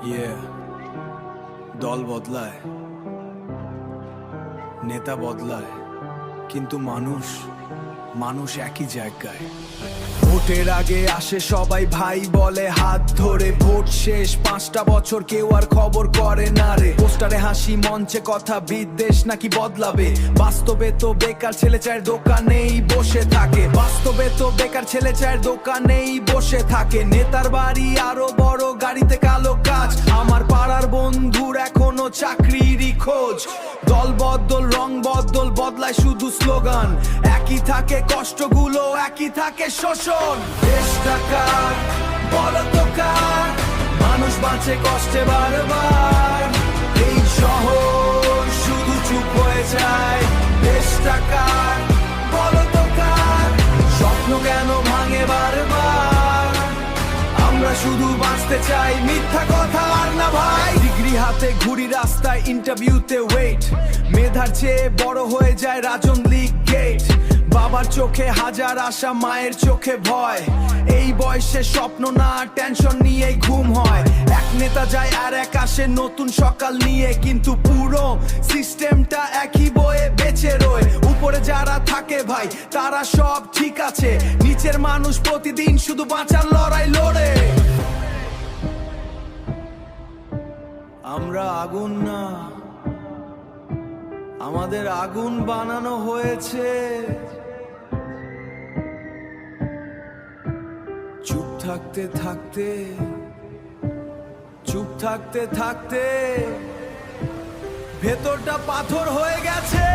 ইয়ে দল বদলায়, নেতা বদলায়, কিন্তু মানুষ একই জায়গায়। ভোটের আগে আসে সবাই ভাই বলে হাত ধরে, ভোট শেষ 5টা বছর কেউ আর খবর করে না রে। পোস্টারে হাসি, মঞ্চে কথা, বিদ্বেষ নাকি বদলাবে। বাস্তবে তো বেকার ছেলে চায়ের দোকানেই বসে থাকে, বাস্তবে তো বেকার ছেলে চায়ের দোকানেই বসে থাকে। নেতার বাড়ি আরো বড়, গাড়িতে কালো কাজ, আমার পাড়ার বন্ধুর এখনো চাকরিরই খোঁজ। দল বদল, রং বদল, বদলায় শুধু স্লোগান, একই থাকে কষ্টগুলো, একই থাকে শোষণ। দেশটা কার বলো তো কার, মানুষ বাঁচে কষ্টে বারবার, এই শহর শুধু চুপ হয়ে যায়। দেশটা কার বলো তো কার, স্বপ্ন কেন ভাঙে বারবার, আমরা শুধু বাঁচতে চাই, মিথ্যা কথা আর না ভাই। ডিগ্রি হাতে ঘুরি রাস্তায়, ইন্টারভিউতে ওয়েট, মেধার চেয়ে বড় হয়ে যায় রাজন লিগ গেট। বাবার চোখে হাজার আশা, মায়ের চোখে ভয়, এই বয়সে স্বপ্ন না টেনশন নিয়েই ঘুম হয়। এক নেতা যায় আর এক আসে নতুন সকাল নিয়ে, কিন্তু পুরো সিস্টেমটা একই বয়ে বেঁচে রয়। উপরে যারা থাকে ভাই তারা সব ঠিক আছে, নিচের মানুষ প্রতিদিন শুধু বাঁচার লড়াই লড়ে। আমরা আগুন না, আমাদের আগুন বানানো হয়েছে। চুপ থাকতে থাকতে, চুপ থাকতে থাকতে ভেতরটা পাথর হয়ে গেছে।